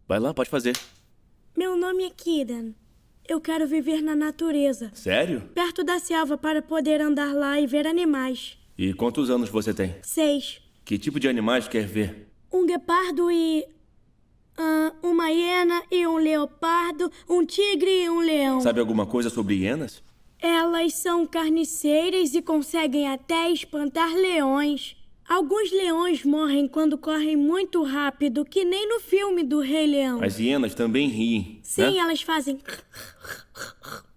Vai lá, pode fazer. Meu nome é Kidan. Eu quero viver na natureza, Sério? perto da selva, para poder andar lá e ver animais. E quantos anos você tem? 6. Que tipo de animais quer ver? Um guepardo e... uma hiena e um leopardo, um tigre e um leão. Sabe alguma coisa sobre hienas? Elas são carniceiras e conseguem até espantar leões. Alguns leões morrem quando correm muito rápido, que nem no filme do Rei Leão. As hienas também riem, Sim, né? elas fazem...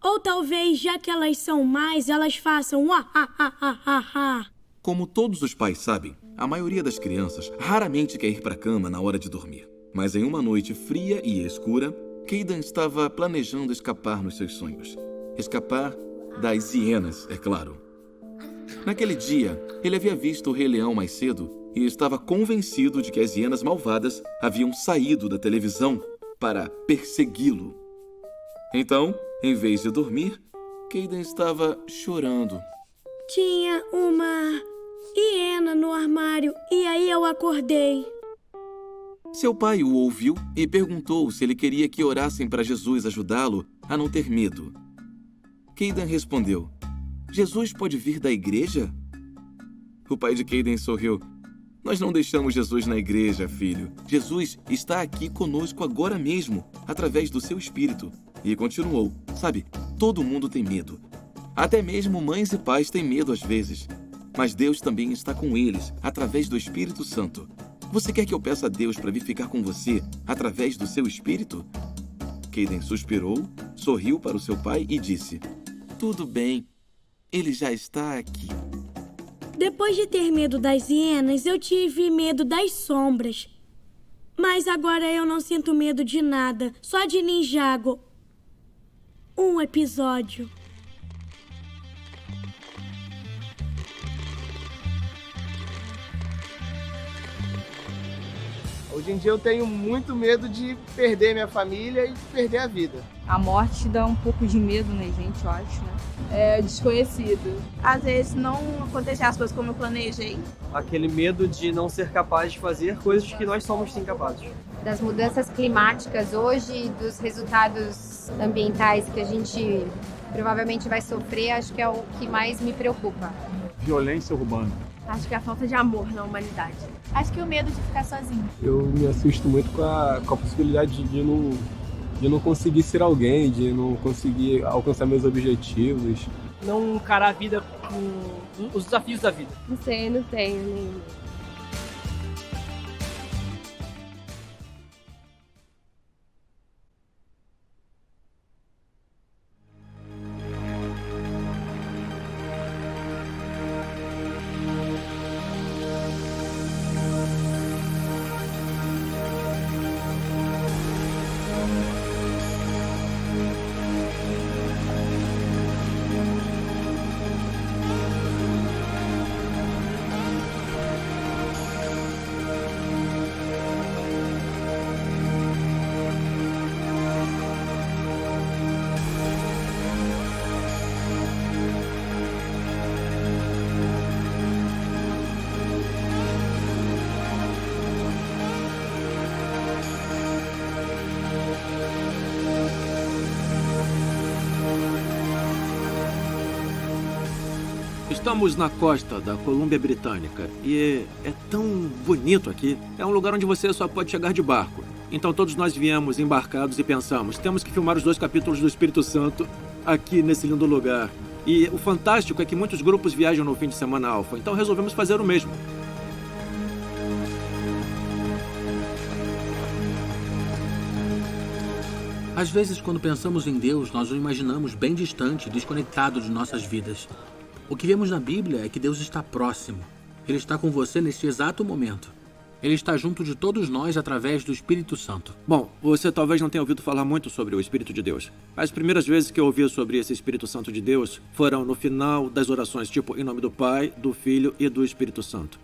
Ou talvez, já que elas são mais, elas façam... Uá-ha-ha-ha-ha. Como todos os pais sabem, a maioria das crianças raramente quer ir para a cama na hora de dormir. Mas em uma noite fria e escura, Kidan estava planejando escapar nos seus sonhos. Escapar das hienas, é claro. Naquele dia, ele havia visto o Rei Leão mais cedo e estava convencido de que as hienas malvadas haviam saído da televisão para persegui-lo. Então, em vez de dormir, Kidan estava chorando. Tinha uma hiena no armário e aí eu acordei. Seu pai o ouviu e perguntou se ele queria que orassem para Jesus ajudá-lo a não ter medo. Kidan respondeu: Jesus pode vir da igreja? O pai de Kidan sorriu. Nós não deixamos Jesus na igreja, filho. Jesus está aqui conosco agora mesmo, através do seu espírito. E continuou. Sabe, todo mundo tem medo. Até mesmo mães e pais têm medo às vezes. Mas Deus também está com eles, através do Espírito Santo. Você quer que eu peça a Deus para vir ficar com você, através do seu espírito? Kidan suspirou, sorriu para o seu pai e disse: Tudo bem. Ele já está aqui. Depois de ter medo das hienas, eu tive medo das sombras. Mas agora eu não sinto medo de nada, só de Ninjago. Um episódio. Hoje em dia eu tenho muito medo de perder minha família e de perder a vida. A morte dá um pouco de medo na gente, eu acho, né? É desconhecido. Às vezes não acontecem as coisas como eu planejei. Aquele medo de não ser capaz de fazer coisas que nós somos incapazes. Das mudanças climáticas hoje, dos resultados ambientais que a gente provavelmente vai sofrer, acho que é o que mais me preocupa. Violência urbana. Acho que é a falta de amor na humanidade. Acho que o medo de ficar sozinho. Eu me assusto muito com a possibilidade de não conseguir ser alguém, de não conseguir alcançar meus objetivos. Não encarar a vida com os desafios da vida. Não sei, não tenho nenhum. Estamos na costa da Colômbia Britânica e é tão bonito aqui. É um lugar onde você só pode chegar de barco. Então todos nós viemos embarcados e pensamos, temos que filmar os 2 capítulos do Espírito Santo aqui nesse lindo lugar. E o fantástico é que muitos grupos viajam no fim de semana alfa, então resolvemos fazer o mesmo. Às vezes, quando pensamos em Deus, nós o imaginamos bem distante, desconectado de nossas vidas. O que vemos na Bíblia é que Deus está próximo. Ele está com você neste exato momento. Ele está junto de todos nós através do Espírito Santo. Bom, você talvez não tenha ouvido falar muito sobre o Espírito de Deus. As primeiras vezes que eu ouvi sobre esse Espírito Santo de Deus foram no final das orações, tipo, em nome do Pai, do Filho e do Espírito Santo.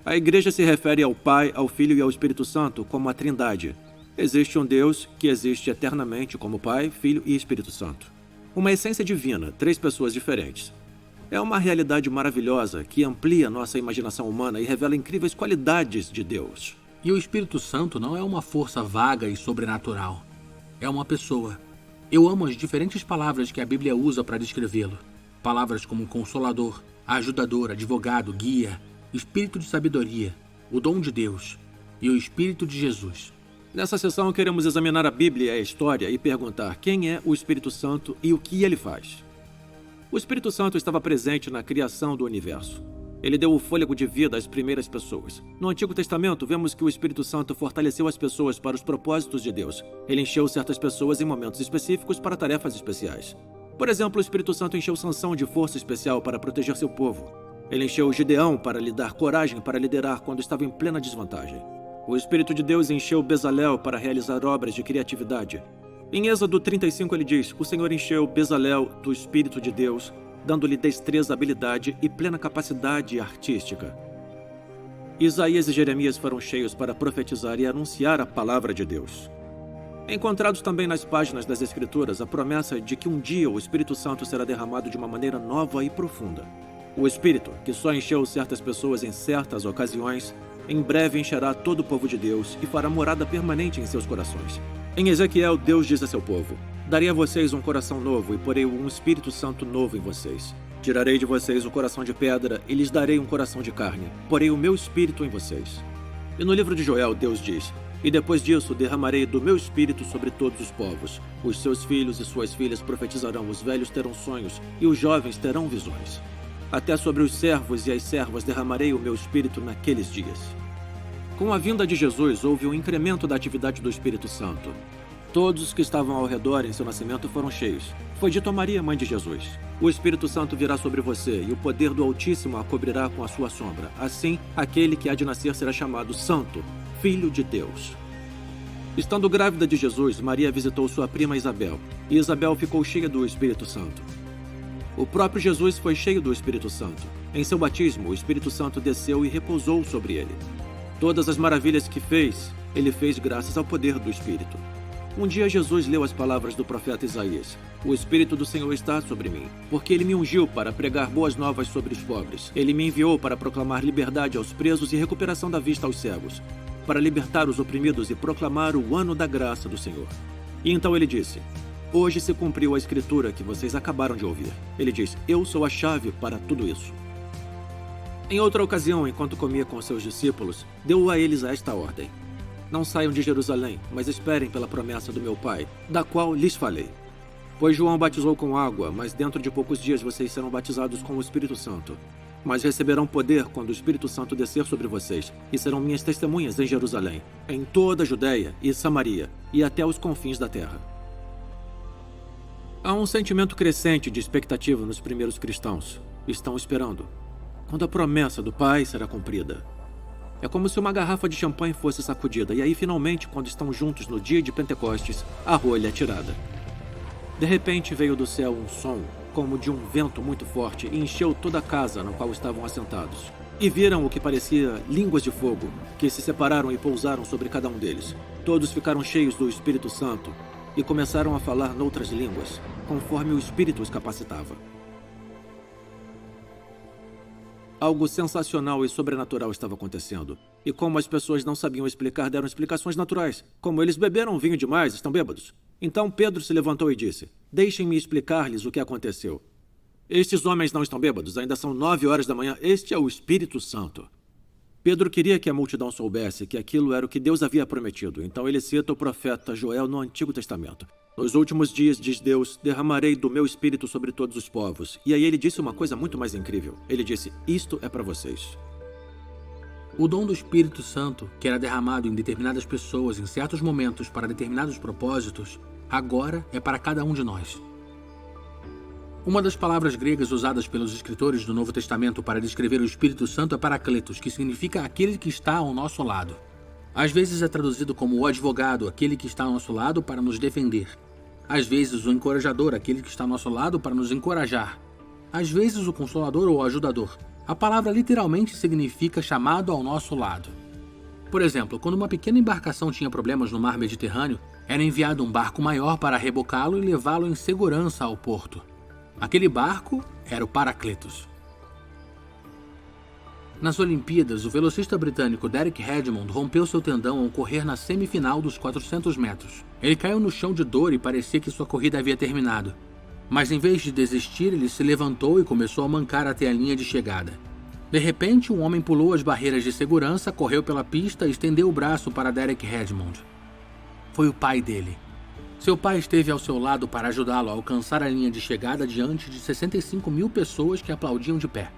A igreja se refere ao Pai, ao Filho e ao Espírito Santo como a Trindade. Existe um Deus que existe eternamente como Pai, Filho e Espírito Santo. Uma essência divina, 3 pessoas diferentes. É uma realidade maravilhosa que amplia nossa imaginação humana e revela incríveis qualidades de Deus. E o Espírito Santo não é uma força vaga e sobrenatural. É uma pessoa. Eu amo as diferentes palavras que a Bíblia usa para descrevê-lo. Palavras como consolador, ajudador, advogado, guia, espírito de sabedoria, o dom de Deus e o Espírito de Jesus. Nessa sessão, queremos examinar a Bíblia e a história e perguntar quem é o Espírito Santo e o que ele faz. O Espírito Santo estava presente na criação do universo. Ele deu o fôlego de vida às primeiras pessoas. No Antigo Testamento, vemos que o Espírito Santo fortaleceu as pessoas para os propósitos de Deus. Ele encheu certas pessoas em momentos específicos para tarefas especiais. Por exemplo, o Espírito Santo encheu Sansão de força especial para proteger seu povo. Ele encheu Gideão para lhe dar coragem para liderar quando estava em plena desvantagem. O Espírito de Deus encheu Bezalel para realizar obras de criatividade. Em Êxodo 35 ele diz: o Senhor encheu Bezalel do Espírito de Deus, dando-lhe destreza, habilidade e plena capacidade artística. Isaías e Jeremias foram cheios para profetizar e anunciar a palavra de Deus. Encontrados também nas páginas das Escrituras a promessa de que um dia o Espírito Santo será derramado de uma maneira nova e profunda. O Espírito, que só encheu certas pessoas em certas ocasiões, em breve encherá todo o povo de Deus e fará morada permanente em seus corações. Em Ezequiel, Deus diz a seu povo: darei a vocês um coração novo e porei um Espírito Santo novo em vocês. Tirarei de vocês o coração de pedra e lhes darei um coração de carne. Porei o meu Espírito em vocês. E no livro de Joel, Deus diz: e depois disso derramarei do meu Espírito sobre todos os povos. Os seus filhos e suas filhas profetizarão, os velhos terão sonhos e os jovens terão visões. Até sobre os servos e as servas derramarei o meu Espírito naqueles dias. Com a vinda de Jesus, houve um incremento da atividade do Espírito Santo. Todos os que estavam ao redor em seu nascimento foram cheios. Foi dito a Maria, mãe de Jesus: o Espírito Santo virá sobre você e o poder do Altíssimo a cobrirá com a sua sombra. Assim, aquele que há de nascer será chamado Santo, Filho de Deus. Estando grávida de Jesus, Maria visitou sua prima Isabel, e Isabel ficou cheia do Espírito Santo. O próprio Jesus foi cheio do Espírito Santo. Em seu batismo, o Espírito Santo desceu e repousou sobre ele. Todas as maravilhas que fez, ele fez graças ao poder do Espírito. Um dia Jesus leu as palavras do profeta Isaías: o Espírito do Senhor está sobre mim, porque ele me ungiu para pregar boas novas sobre os pobres. Ele me enviou para proclamar liberdade aos presos e recuperação da vista aos cegos, para libertar os oprimidos e proclamar o ano da graça do Senhor. E então ele disse: hoje se cumpriu a escritura que vocês acabaram de ouvir. Ele diz: eu sou a chave para tudo isso. Em outra ocasião, enquanto comia com seus discípulos, deu a eles esta ordem: não saiam de Jerusalém, mas esperem pela promessa do meu Pai, da qual lhes falei. Pois João batizou com água, mas dentro de poucos dias vocês serão batizados com o Espírito Santo. Mas receberão poder quando o Espírito Santo descer sobre vocês, e serão minhas testemunhas em Jerusalém, em toda a Judéia e Samaria, e até os confins da terra. Há um sentimento crescente de expectativa nos primeiros cristãos. Estão esperando quando a promessa do Pai será cumprida. É como se uma garrafa de champanhe fosse sacudida, e aí finalmente, quando estão juntos no dia de Pentecostes, a rolha é tirada. De repente veio do céu um som, como de um vento muito forte, e encheu toda a casa na qual estavam assentados. E viram o que parecia línguas de fogo, que se separaram e pousaram sobre cada um deles. Todos ficaram cheios do Espírito Santo e começaram a falar noutras línguas, conforme o Espírito os capacitava. Algo sensacional e sobrenatural estava acontecendo. E como as pessoas não sabiam explicar, deram explicações naturais. Como eles beberam vinho demais, estão bêbados. Então Pedro se levantou e disse: deixem-me explicar-lhes o que aconteceu. Estes homens não estão bêbados, ainda são 9 horas da manhã. Este é o Espírito Santo. Pedro queria que a multidão soubesse que aquilo era o que Deus havia prometido. Então ele cita o profeta Joel no Antigo Testamento. Nos últimos dias, diz Deus, derramarei do meu Espírito sobre todos os povos. E aí ele disse uma coisa muito mais incrível. Ele disse: isto é para vocês. O dom do Espírito Santo, que era derramado em determinadas pessoas em certos momentos para determinados propósitos, agora é para cada um de nós. Uma das palavras gregas usadas pelos escritores do Novo Testamento para descrever o Espírito Santo é Paracletos, que significa aquele que está ao nosso lado. Às vezes é traduzido como o advogado, aquele que está ao nosso lado para nos defender. Às vezes o encorajador, aquele que está ao nosso lado para nos encorajar. Às vezes o consolador ou ajudador. A palavra literalmente significa chamado ao nosso lado. Por exemplo, quando uma pequena embarcação tinha problemas no mar Mediterrâneo, era enviado um barco maior para rebocá-lo e levá-lo em segurança ao porto. Aquele barco era o Paracletos. Nas Olimpíadas, o velocista britânico Derek Redmond rompeu seu tendão ao correr na semifinal dos 400 metros. Ele caiu no chão de dor e parecia que sua corrida havia terminado. Mas em vez de desistir, ele se levantou e começou a mancar até a linha de chegada. De repente, um homem pulou as barreiras de segurança, correu pela pista e estendeu o braço para Derek Redmond. Foi o pai dele. Seu pai esteve ao seu lado para ajudá-lo a alcançar a linha de chegada diante de 65 mil pessoas que aplaudiam de pé.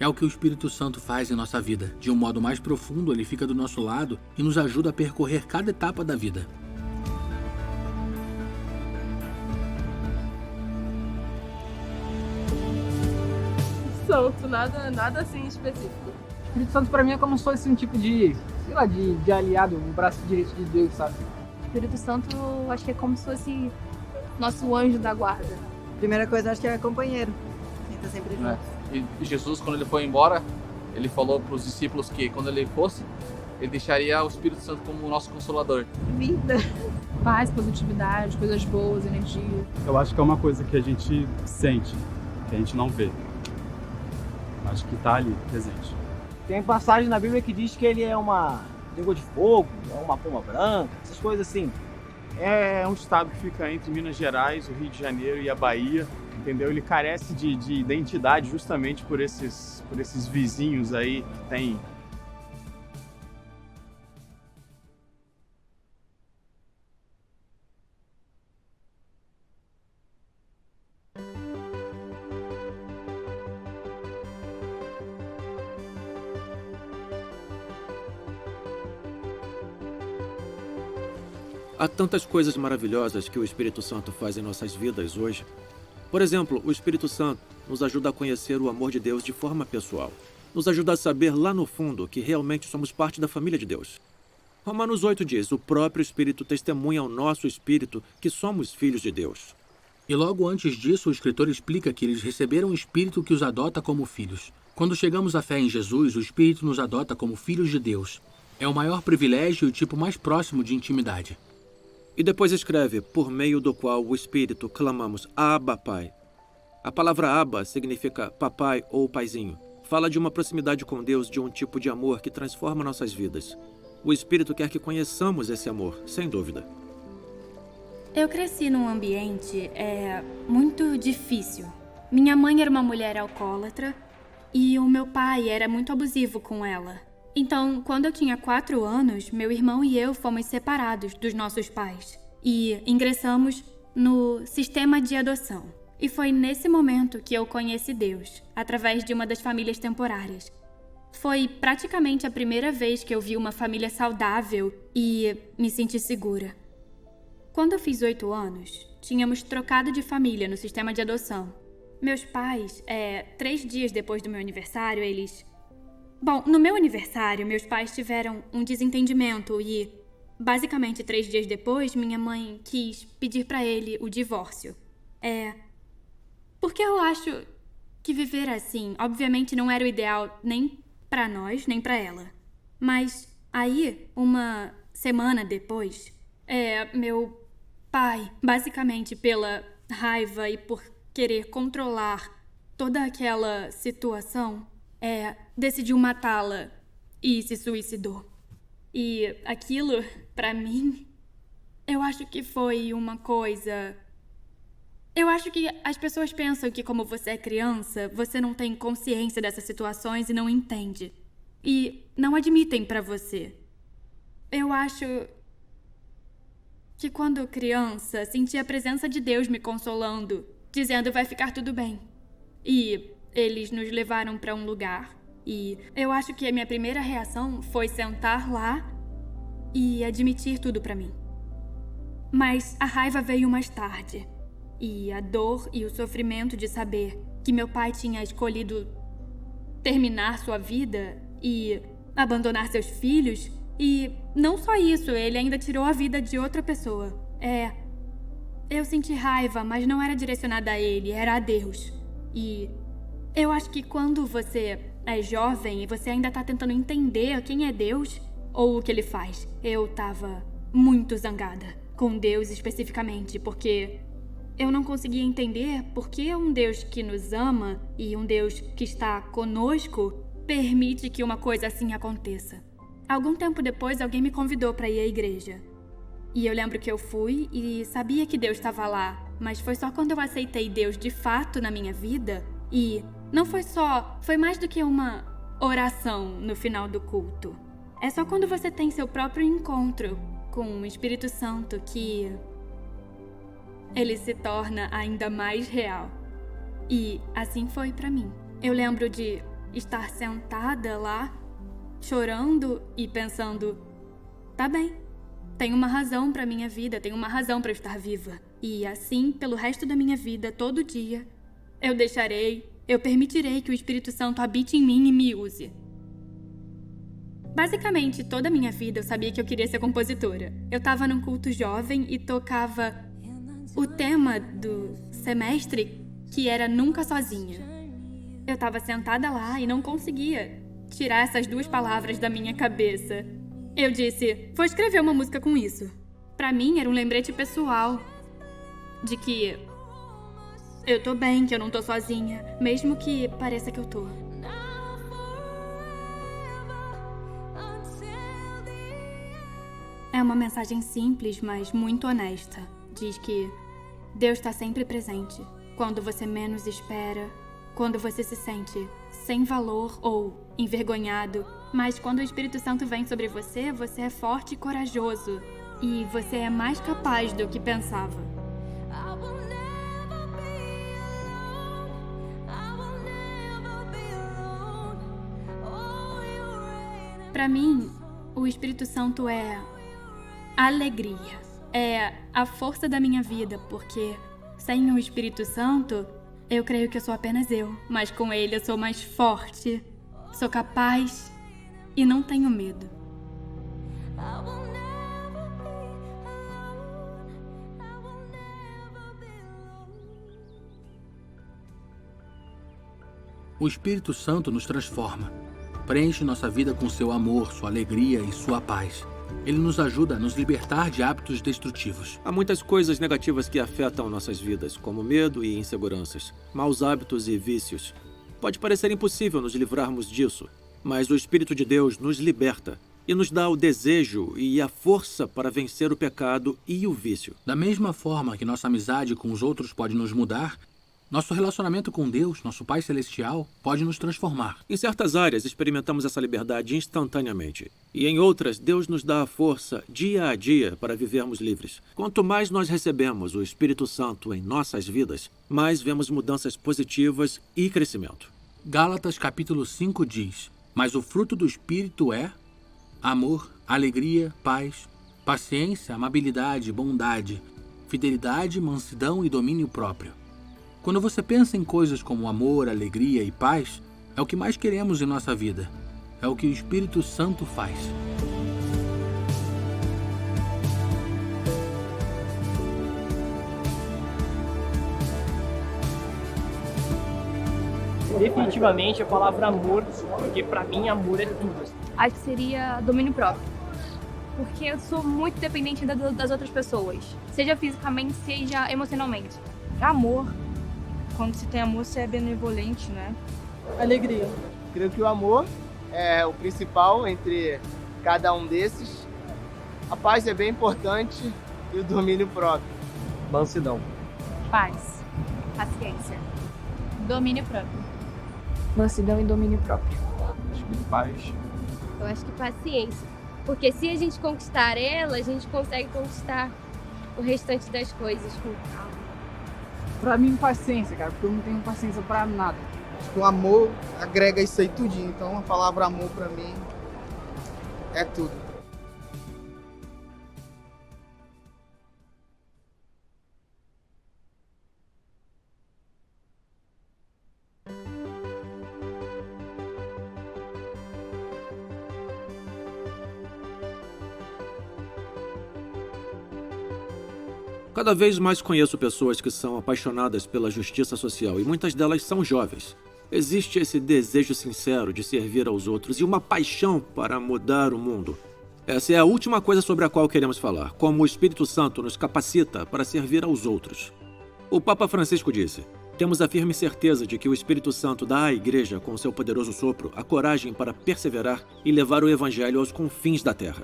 É o que o Espírito Santo faz em nossa vida. De um modo mais profundo, ele fica do nosso lado e nos ajuda a percorrer cada etapa da vida. Santo, nada assim específico. O Espírito Santo pra mim é como se fosse um tipo de, sei lá, de aliado, um braço direito de Deus, sabe? O Espírito Santo, acho que é como se fosse nosso anjo da guarda. Primeira coisa, acho que é companheiro. Ele tá sempre junto. E Jesus, quando ele foi embora, ele falou para os discípulos que quando ele fosse, ele deixaria o Espírito Santo como o nosso consolador. Vida. Paz, positividade, coisas boas, energia. Eu acho que é uma coisa que a gente sente, que a gente não vê. Acho que tá ali, presente. Tem passagem na Bíblia que diz que ele é uma língua de fogo, é uma pomba branca, essas coisas assim. É um estado que fica entre Minas Gerais, o Rio de Janeiro e a Bahia, entendeu? Ele carece de identidade justamente por esses vizinhos aí que tem. Há tantas coisas maravilhosas que o Espírito Santo faz em nossas vidas hoje. Por exemplo, o Espírito Santo nos ajuda a conhecer o amor de Deus de forma pessoal. Nos ajuda a saber lá no fundo que realmente somos parte da família de Deus. Romanos 8 diz, o próprio Espírito testemunha ao nosso espírito que somos filhos de Deus. E logo antes disso, o escritor explica que eles receberam um Espírito que os adota como filhos. Quando chegamos à fé em Jesus, o Espírito nos adota como filhos de Deus. É o maior privilégio e o tipo mais próximo de intimidade. E depois escreve, por meio do qual o Espírito clamamos, Abba, Pai. A palavra Abba significa papai ou paizinho. Fala de uma proximidade com Deus, de um tipo de amor que transforma nossas vidas. O Espírito quer que conheçamos esse amor, sem dúvida. Eu cresci num ambiente muito difícil. Minha mãe era uma mulher alcoólatra e o meu pai era muito abusivo com ela. Então, quando eu tinha 4 anos, meu irmão e eu fomos separados dos nossos pais e ingressamos no sistema de adoção. E foi nesse momento que eu conheci Deus, através de uma das famílias temporárias. Foi praticamente a primeira vez que eu vi uma família saudável e me senti segura. Quando eu fiz 8 anos, tínhamos trocado de família no sistema de adoção. Meus pais, 3 dias depois do meu aniversário, Bom, no meu aniversário, meus pais tiveram um desentendimento e, basicamente 3 dias depois, minha mãe quis pedir pra ele o divórcio. Porque eu acho que viver assim, obviamente, não era o ideal nem pra nós, nem pra ela. Mas aí, uma semana depois, meu pai, basicamente pela raiva e por querer controlar toda aquela situação, decidiu matá-la e se suicidou. E aquilo, pra mim, eu acho que foi uma coisa... Eu acho que as pessoas pensam que como você é criança, você não tem consciência dessas situações e não entende. E não admitem pra você. Eu acho que quando criança, senti a presença de Deus me consolando, dizendo vai ficar tudo bem. E eles nos levaram pra um lugar. E eu acho que a minha primeira reação foi sentar lá e admitir tudo pra mim. Mas a raiva veio mais tarde. E a dor e o sofrimento de saber que meu pai tinha escolhido terminar sua vida e abandonar seus filhos. E não só isso, ele ainda tirou a vida de outra pessoa. Eu senti raiva, mas não era direcionada a ele, era a Deus. E eu acho que quando você é jovem e você ainda tá tentando entender quem é Deus ou o que ele faz, eu tava muito zangada com Deus especificamente, porque eu não conseguia entender por que um Deus que nos ama e um Deus que está conosco permite que uma coisa assim aconteça. Algum tempo depois, alguém me convidou para ir à igreja. E eu lembro que eu fui e sabia que Deus estava lá, mas foi só quando eu aceitei Deus de fato na minha vida. E não foi só, foi mais do que uma oração no final do culto. É só quando você tem seu próprio encontro com o Espírito Santo que ele se torna ainda mais real. E assim foi para mim. Eu lembro de estar sentada lá, chorando e pensando, tá bem, tem uma razão para minha vida, tem uma razão para estar viva. E assim, pelo resto da minha vida, todo dia, eu permitirei que o Espírito Santo habite em mim e me use. Basicamente, toda a minha vida eu sabia que eu queria ser compositora. Eu estava num culto jovem e tocava o tema do semestre, que era Nunca Sozinha. Eu estava sentada lá e não conseguia tirar essas duas palavras da minha cabeça. Eu disse, vou escrever uma música com isso. Pra mim, era um lembrete pessoal de que eu tô bem, que eu não tô sozinha, mesmo que pareça que eu tô. É uma mensagem simples, mas muito honesta. Diz que Deus está sempre presente, quando você menos espera, quando você se sente sem valor ou envergonhado. Mas quando o Espírito Santo vem sobre você, você é forte e corajoso. E você é mais capaz do que pensava. Para mim, o Espírito Santo é alegria. É a força da minha vida, porque sem o Espírito Santo, eu creio que eu sou apenas eu. Mas com ele eu sou mais forte, sou capaz e não tenho medo. O Espírito Santo nos transforma. Preenche nossa vida com seu amor, sua alegria e sua paz. Ele nos ajuda a nos libertar de hábitos destrutivos. Há muitas coisas negativas que afetam nossas vidas, como medo e inseguranças, maus hábitos e vícios. Pode parecer impossível nos livrarmos disso, mas o Espírito de Deus nos liberta e nos dá o desejo e a força para vencer o pecado e o vício. Da mesma forma que nossa amizade com os outros pode nos mudar, nosso relacionamento com Deus, nosso Pai Celestial, pode nos transformar. Em certas áreas, experimentamos essa liberdade instantaneamente. E em outras, Deus nos dá a força, dia a dia, para vivermos livres. Quanto mais nós recebemos o Espírito Santo em nossas vidas, mais vemos mudanças positivas e crescimento. Gálatas capítulo 5 diz, mas o fruto do Espírito é amor, alegria, paz, paciência, amabilidade, bondade, fidelidade, mansidão e domínio próprio. Quando você pensa em coisas como amor, alegria e paz, é o que mais queremos em nossa vida. É o que o Espírito Santo faz. Definitivamente a palavra amor, porque pra mim amor é tudo. Acho que seria domínio próprio. Porque eu sou muito dependente das outras pessoas. Seja fisicamente, seja emocionalmente. Amor. Quando se tem amor, você é benevolente, né? Alegria. Creio que o amor é o principal entre cada um desses. A paz é bem importante e o domínio próprio. Mansidão. Paz. Paciência. Domínio próprio. Mansidão e domínio próprio. Acho que paz. Eu acho que paciência. Porque se a gente conquistar ela, a gente consegue conquistar o restante das coisas com calma. Pra mim, paciência, cara, porque eu não tenho paciência pra nada. Acho que o amor agrega isso aí tudinho. Então a palavra amor pra mim é tudo. Cada vez mais conheço pessoas que são apaixonadas pela justiça social e muitas delas são jovens. Existe esse desejo sincero de servir aos outros e uma paixão para mudar o mundo. Essa é a última coisa sobre a qual queremos falar, como o Espírito Santo nos capacita para servir aos outros. O Papa Francisco disse, Temos a firme certeza de que o Espírito Santo dá à Igreja, com seu poderoso sopro, a coragem para perseverar e levar o Evangelho aos confins da terra.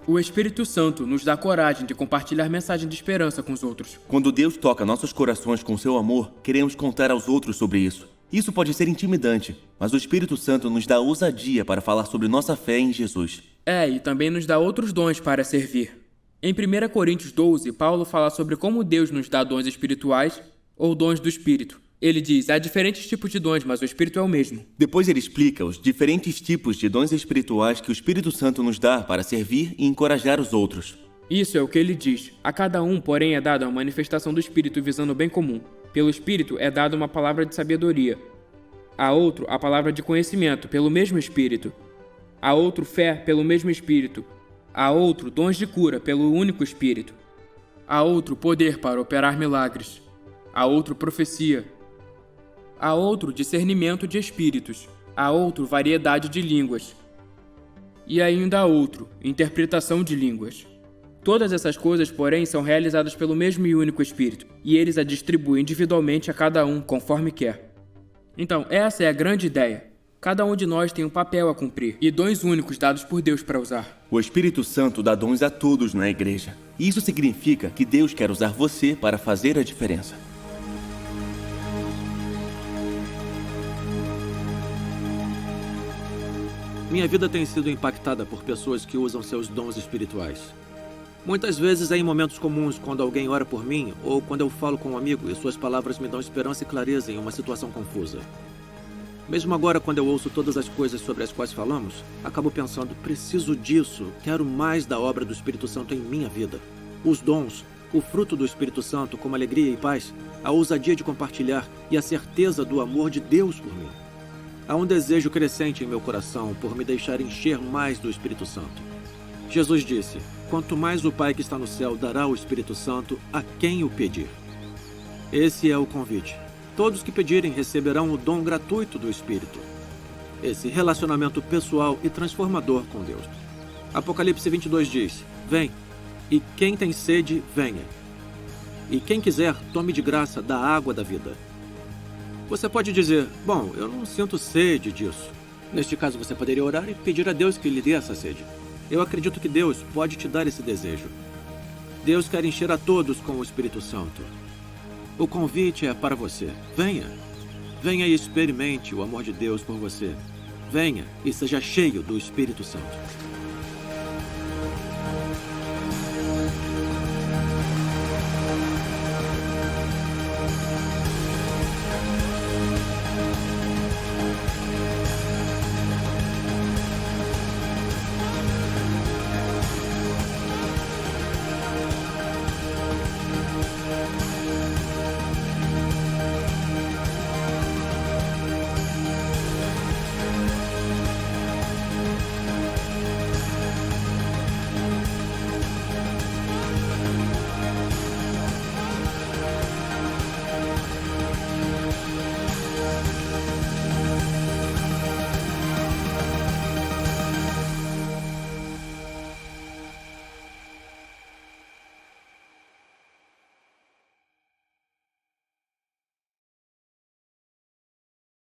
O Espírito Santo nos dá coragem de compartilhar mensagem de esperança com os outros. Quando Deus toca nossos corações com seu amor, queremos contar aos outros sobre isso. Isso pode ser intimidante, mas o Espírito Santo nos dá ousadia para falar sobre nossa fé em Jesus. E também nos dá outros dons para servir. Em 1 Coríntios 12, Paulo fala sobre como Deus nos dá dons espirituais ou dons do Espírito. Ele diz, há diferentes tipos de dons, mas o Espírito é o mesmo. Depois ele explica os diferentes tipos de dons espirituais que o Espírito Santo nos dá para servir e encorajar os outros. Isso é o que ele diz. A cada um, porém, é dada uma manifestação do Espírito visando o bem comum. Pelo Espírito é dada uma palavra de sabedoria. A outro, a palavra de conhecimento, pelo mesmo Espírito. A outro, fé, pelo mesmo Espírito. A outro, dons de cura, pelo único Espírito. A outro, poder para operar milagres. A outro, profecia. A outro, discernimento de espíritos. A outro, variedade de línguas. E ainda a outro, interpretação de línguas. Todas essas coisas, porém, são realizadas pelo mesmo e único Espírito, e eles a distribuem individualmente a cada um, conforme quer. Então, essa é a grande ideia. Cada um de nós tem um papel a cumprir, e dons únicos dados por Deus para usar. O Espírito Santo dá dons a todos na igreja. E isso significa que Deus quer usar você para fazer a diferença. Minha vida tem sido impactada por pessoas que usam seus dons espirituais. Muitas vezes é em momentos comuns, quando alguém ora por mim, ou quando eu falo com um amigo e suas palavras me dão esperança e clareza em uma situação confusa. Mesmo agora, quando eu ouço todas as coisas sobre as quais falamos, acabo pensando, preciso disso, quero mais da obra do Espírito Santo em minha vida. Os dons, o fruto do Espírito Santo, como alegria e paz, a ousadia de compartilhar e a certeza do amor de Deus por mim. Há um desejo crescente em meu coração por me deixar encher mais do Espírito Santo. Jesus disse, quanto mais o Pai que está no céu dará o Espírito Santo a quem o pedir. Esse é o convite. Todos que pedirem receberão o dom gratuito do Espírito. Esse relacionamento pessoal e transformador com Deus. Apocalipse 22 diz, vem, e quem tem sede, venha. E quem quiser, tome de graça da água da vida. Você pode dizer, bom, eu não sinto sede disso. Neste caso, você poderia orar e pedir a Deus que lhe dê essa sede. Eu acredito que Deus pode te dar esse desejo. Deus quer encher a todos com o Espírito Santo. O convite é para você. Venha. Venha e experimente o amor de Deus por você. Venha e seja cheio do Espírito Santo.